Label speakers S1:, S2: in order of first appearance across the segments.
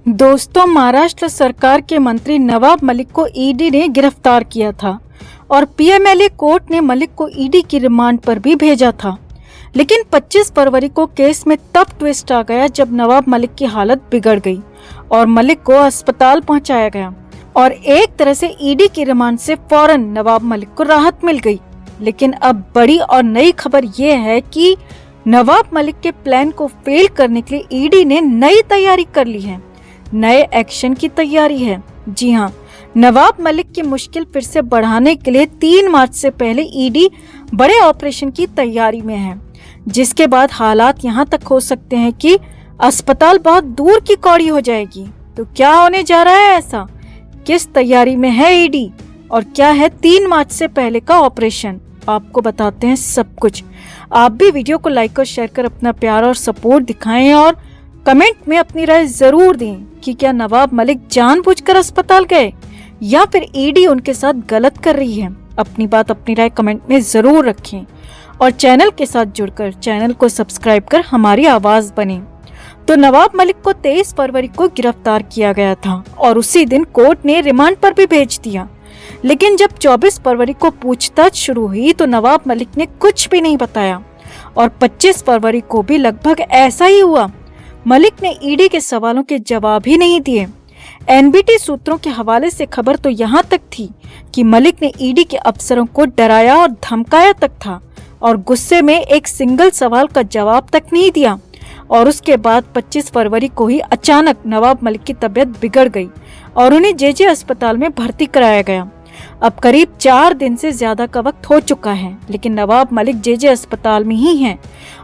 S1: दोस्तों, महाराष्ट्र सरकार के मंत्री नवाब मलिक को ईडी ने गिरफ्तार किया था और पीएमएलए कोर्ट ने मलिक को ईडी की रिमांड पर भी भेजा था। लेकिन 25 फरवरी को केस में तब ट्विस्ट आ गया जब नवाब मलिक की हालत बिगड़ गई और मलिक को अस्पताल पहुंचाया गया और एक तरह से ईडी की रिमांड से फौरन नवाब मलिक को राहत मिल गई। लेकिन अब बड़ी और नई खबर ये है कि नवाब मलिक के प्लान को फेल करने के लिए ईडी ने नई तैयारी कर ली है। नए एक्शन की तैयारी है। जी हाँ, नवाब मलिक की मुश्किल फिर से बढ़ाने के लिए 3 मार्च से पहले ईडी बड़े ऑपरेशन की तैयारी में है, जिसके बाद हालात यहाँ तक हो सकते हैं कि अस्पताल बहुत दूर की कौड़ी हो जाएगी। तो क्या होने जा रहा है ऐसा? किस तैयारी में है ईडी और क्या है 3 मार्च से पहले का ऑपरेशन? आपको बताते हैं सब कुछ। आप भी वीडियो को लाइक और शेयर कर अपना प्यार और सपोर्ट दिखाएं और कमेंट में अपनी राय जरूर दें कि क्या नवाब मलिक जानबूझकर अस्पताल गए या फिर ईडी उनके साथ गलत कर रही है। अपनी बात अपनी राय कमेंट में जरूर रखें और चैनल के साथ जुड़कर चैनल को सब्सक्राइब कर हमारी आवाज बने। तो नवाब मलिक को 23 फरवरी को गिरफ्तार किया गया था और उसी दिन कोर्ट ने रिमांड पर भी भेज दिया। लेकिन जब 24 फरवरी को पूछताछ शुरू हुई तो नवाब मलिक ने कुछ भी नहीं बताया और 25 फरवरी को भी लगभग ऐसा ही हुआ। मलिक ने ईडी के सवालों के जवाब ही नहीं दिए। एनबीटी सूत्रों के हवाले से खबर तो यहाँ तक थी कि मलिक ने ईडी के अफसरों को डराया और धमकाया तक था और गुस्से में एक सिंगल सवाल का जवाब तक नहीं दिया। और उसके बाद 25 फरवरी को ही अचानक नवाब मलिक की तबीयत बिगड़ गई और उन्हें जेजे अस्पताल में भर्ती कराया गया। अब करीब 4 दिन से ज्यादा का वक्त हो चुका है, लेकिन नवाब मलिक जेजे अस्पताल में ही हैं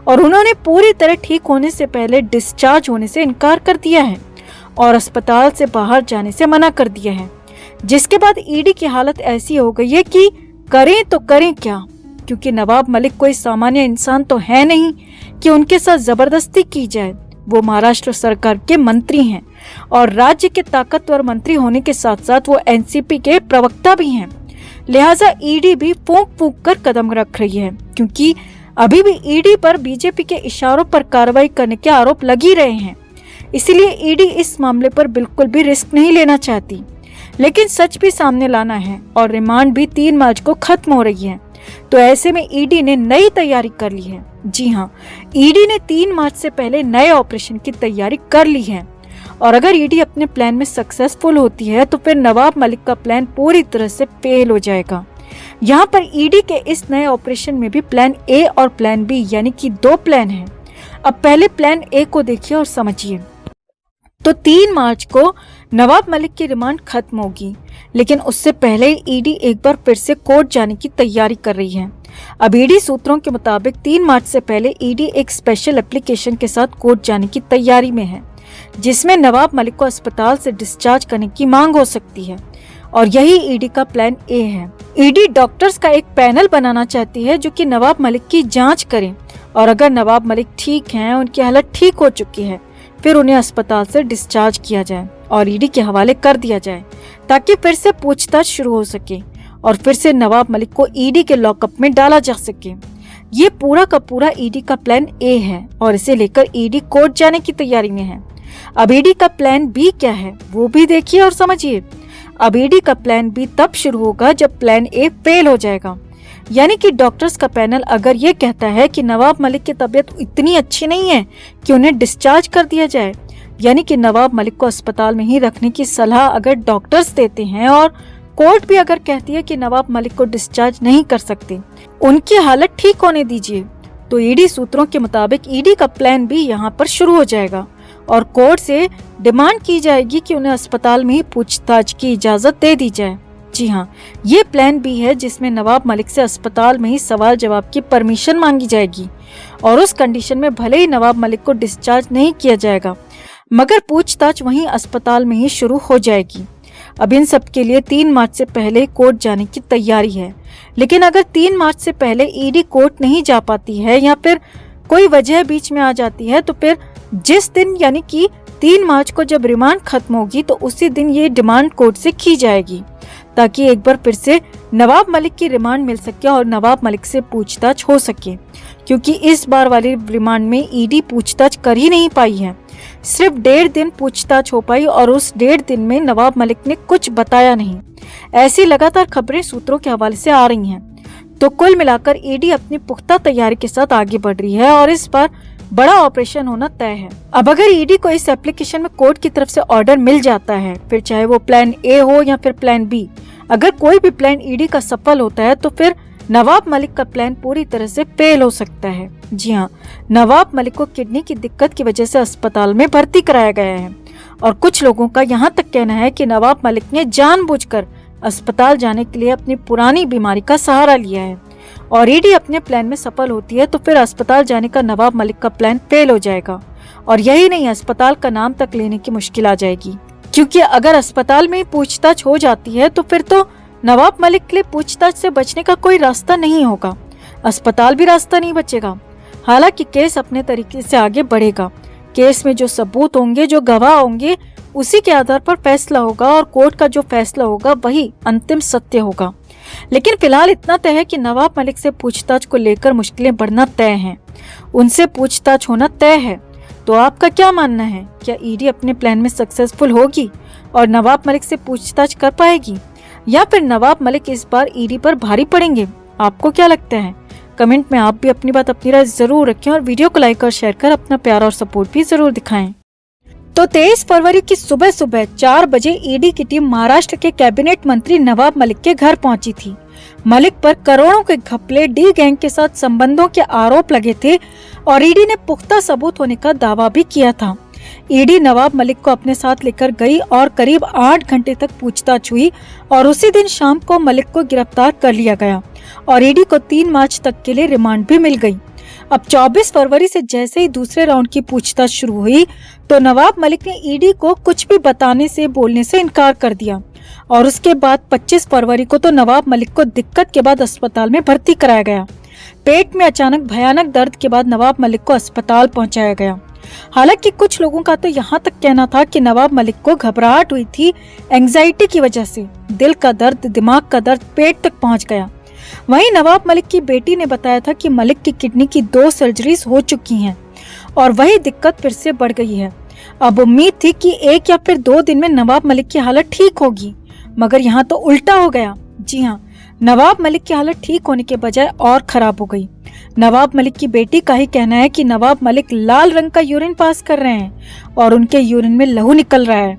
S1: और उन्होंने पूरी तरह ठीक होने से पहले डिस्चार्ज होने से इनकार कर दिया है और अस्पताल से बाहर जाने से मना कर दिया है। जिसके बाद ईडी की हालत ऐसी हो गई है कि करें तो करें क्या, क्योंकि नवाब मलिक कोई सामान्य इंसान तो है नहीं कि उनके साथ जबरदस्ती की जाए। वो महाराष्ट्र सरकार के मंत्री हैं और राज्य के ताकतवर मंत्री होने के साथ साथ वो एनसीपी के प्रवक्ता भी हैं। लिहाजा ईडी भी फूंक फूंक कर कदम रख रही है, क्योंकि अभी भी ईडी पर बीजेपी के इशारों पर कार्रवाई करने के आरोप लग ही रहे हैं। इसीलिए ईडी इस मामले पर बिल्कुल भी रिस्क नहीं लेना चाहती। लेकिन सच भी सामने लाना है और रिमांड भी 3 मार्च को खत्म हो रही है। तो ऐसे में ईडी ने नई तैयारी कर ली है। जी हाँ, ईडी ने 3 मार्च से पहले नए ऑपरेशन की तैयारी कर ली है और अगर ईडी अपने प्लान में सक्सेसफुल होती है तो फिर नवाब मलिक का प्लान पूरी तरह से फेल हो जाएगा। यहाँ पर ईडी के इस नए ऑपरेशन में भी प्लान ए और प्लान बी यानी कि 2 प्लान हैं। अब पहले प्लान ए को देखिए और समझिए। तो 3 मार्च को नवाब मलिक की रिमांड खत्म होगी, लेकिन उससे पहले ईडी एक बार फिर से कोर्ट जाने की तैयारी कर रही है। अब ईडी सूत्रों के मुताबिक 3 मार्च से पहले ईडी एक स्पेशल एप्लीकेशन के साथ कोर्ट जाने की तैयारी में है, जिसमें नवाब मलिक को अस्पताल से डिस्चार्ज करने की मांग हो सकती है और यही ईडी का प्लान ए है। ईडी डॉक्टर्स का एक पैनल बनाना चाहती है जो कि नवाब मलिक की जांच करे और अगर नवाब मलिक ठीक हैं, उनकी हालत ठीक हो चुकी है, फिर उन्हें अस्पताल से डिस्चार्ज किया जाए और ईडी के हवाले कर दिया जाए ताकि फिर से पूछताछ शुरू हो सके और फिर से नवाब मलिक को ईडी के लॉकअप में डाला जा सके। ये पूरा का पूरा ईडी का प्लान ए है और इसे लेकर ईडी कोर्ट जाने की तैयारी में है। अब ईडी का प्लान बी क्या है वो भी देखिए और समझिए। अब ईडी का प्लान बी तब शुरू होगा जब प्लान ए फेल हो जाएगा, यानी कि डॉक्टर्स का पैनल अगर ये कहता है कि नवाब मलिक की तबीयत इतनी अच्छी नहीं है कि उन्हें डिस्चार्ज कर दिया जाए, यानी कि नवाब मलिक को अस्पताल में ही रखने की सलाह अगर डॉक्टर्स देते हैं और कोर्ट भी अगर कहती है कि नवाब मलिक को डिस्चार्ज नहीं कर सकते, उनकी हालत ठीक होने दीजिए, तो ईडी सूत्रों के मुताबिक ईडी का प्लान भी यहाँ पर शुरू हो जाएगा और कोर्ट से डिमांड की जाएगी कि उन्हें अस्पताल में ही पूछताछ की इजाजत दे दी जाए। जी हाँ, ये प्लान भी है जिसमें नवाब मलिक से अस्पताल में ही सवाल जवाब की परमिशन मांगी जाएगी और उस कंडीशन में भले ही नवाब मलिक को डिस्चार्ज नहीं किया जाएगा, मगर पूछताछ वहीं अस्पताल में ही शुरू हो जाएगी। अब इन सब के लिए 3 मार्च से पहले कोर्ट जाने की तैयारी है। लेकिन अगर 3 मार्च से पहले ईडी कोर्ट नहीं जा पाती है या फिर कोई वजह बीच में आ जाती है तो फिर जिस दिन यानी कि 3 मार्च को जब रिमांड खत्म होगी तो उसी दिन ये डिमांड कोर्ट से की जाएगी ताकि एक बार फिर से नवाब मलिक की रिमांड मिल सके और नवाब मलिक से पूछताछ हो सके, क्योंकि इस बार वाली रिमांड में ईडी पूछताछ कर ही नहीं पाई है। सिर्फ 1.5 दिन पूछताछ हो पाई और उस 1.5 दिन में नवाब मलिक ने कुछ बताया नहीं। ऐसी लगातार खबरें सूत्रों के हवाले से आ रही हैं। तो कुल मिलाकर ईडी अपनी पुख्ता तैयारी के साथ आगे बढ़ रही है और इस बार बड़ा ऑपरेशन होना तय है। अब अगर ईडी को इस एप्लीकेशन में कोर्ट की तरफ से ऑर्डर मिल जाता है, फिर चाहे वो प्लान ए हो या फिर प्लान बी, अगर कोई भी प्लान ईडी का सफल होता है तो फिर नवाब मलिक का प्लान पूरी तरह से फेल हो सकता है। जी हाँ, नवाब मलिक को किडनी की दिक्कत की वजह से अस्पताल में भर्ती कराया गया है और कुछ लोगों का यहाँ तक कहना है कि नवाब मलिक ने जानबूझकर अस्पताल जाने के लिए अपनी पुरानी बीमारी का सहारा लिया है और ईडी अपने प्लान में सफल होती है तो फिर अस्पताल जाने का नवाब मलिक का प्लान फेल हो जाएगा और यही नहीं, अस्पताल का नाम तक लेने की मुश्किल आ जाएगी, क्योंकि अगर अस्पताल में पूछताछ हो जाती है तो फिर तो नवाब मलिक के लिए पूछताछ से बचने का कोई रास्ता नहीं होगा, अस्पताल भी रास्ता नहीं बचेगा। हालांकि केस अपने तरीके से आगे बढ़ेगा। केस में जो सबूत होंगे, जो गवाह होंगे, उसी के आधार पर फैसला होगा और कोर्ट का जो फैसला होगा वही अंतिम सत्य होगा। लेकिन फिलहाल इतना तय है कि नवाब मलिक से पूछताछ को लेकर मुश्किलें बढ़ना तय हैं, उनसे पूछताछ होना तय है। तो आपका क्या मानना है? क्या ईडी अपने प्लान में सक्सेसफुल होगी और नवाब मलिक से पूछताछ कर पाएगी, या फिर नवाब मलिक इस बार ईडी पर भारी पड़ेंगे? आपको क्या लगता है? कमेंट में आप भी अपनी बात, अपनी राय जरूर रखें और वीडियो को लाइक और शेयर कर अपना प्यार और सपोर्ट भी जरूर दिखाएं। तो 23 फरवरी की सुबह 4 बजे ईडी की टीम महाराष्ट्र के कैबिनेट मंत्री नवाब मलिक के घर पहुंची थी। मलिक पर करोड़ों के घपले, डी गैंग के साथ संबंधों के आरोप लगे थे और ईडी ने पुख्ता सबूत होने का दावा भी किया था। ईडी नवाब मलिक को अपने साथ लेकर गई और करीब 8 घंटे तक पूछताछ हुई और उसी दिन शाम को मलिक को गिरफ्तार कर लिया गया और ईडी को 3 मार्च तक के लिए रिमांड भी मिल गई। अब 24 फरवरी से जैसे ही दूसरे राउंड की पूछताछ शुरू हुई तो नवाब मलिक ने ईडी को कुछ भी बताने से, बोलने से इनकार कर दिया और उसके बाद 25 फरवरी को तो नवाब मलिक को दिक्कत के बाद अस्पताल में भर्ती कराया गया। पेट में अचानक भयानक दर्द के बाद नवाब मलिक को अस्पताल पहुंचाया गया। हालांकि कुछ लोगों का तो यहाँ तक कहना था कि नवाब मलिक को घबराहट हुई थी एंजाइटी की वजह से, दिल का दर्द, दिमाग का दर्द पेट तक पहुंच गया। वहीं नवाब मलिक की बेटी ने बताया था कि मलिक की किडनी की 2 सर्जरीज हो चुकी हैं और वही दिक्कत फिर से बढ़ गई है। अब उम्मीद थी कि 1 या फिर 2 दिन में नवाब मलिक की हालत ठीक होगी, मगर यहाँ तो उल्टा हो गया। जी हाँ, नवाब मलिक की हालत ठीक होने के बजाय और खराब हो गई। नवाब मलिक की बेटी का ही कहना है कि नवाब मलिक लाल रंग का यूरिन पास कर रहे हैं और उनके यूरिन में लहू निकल रहा है।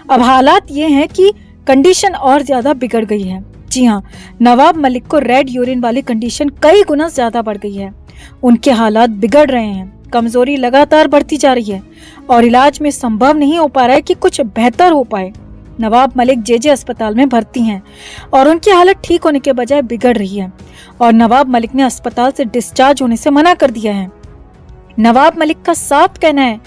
S1: अब हालात ये हैं कि कंडीशन और ज्यादा बिगड़ गई है। जी हाँ, नवाब मलिक को रेड यूरिन वाली कंडीशन कई गुना ज्यादा बढ़ गई है। उनके हालात बिगड़ रहे हैं, कमजोरी लगातार बढ़ती जा रही है और इलाज में संभव नहीं हो पा रहा है कि कुछ बेहतर हो पाए। नवाब मलिक जेजे अस्पताल में भर्ती हैं और उनकी हालत ठीक होने के बजाय बिगड़ रही है और नवाब मलिक ने अस्पताल से डिस्चार्ज होने से मना कर दिया है। नवाब मलिक का साफ कहना है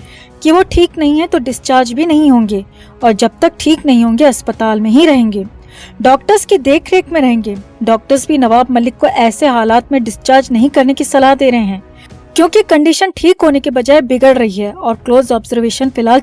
S1: कि वो ठीक नहीं है तो डिस्चार्ज भी नहीं होंगे और जब तक ठीक नहीं होंगे अस्पताल में ही रहेंगे, डॉक्टर्स की देखरेख में रहेंगे। डॉक्टर्स भी नवाब मलिक को ऐसे हालात में डिस्चार्ज नहीं करने की सलाह दे रहे हैं क्योंकि कंडीशन ठीक होने के बजाय बिगड़ रही है और क्लोज ऑब्जर्वेशन फिलहाल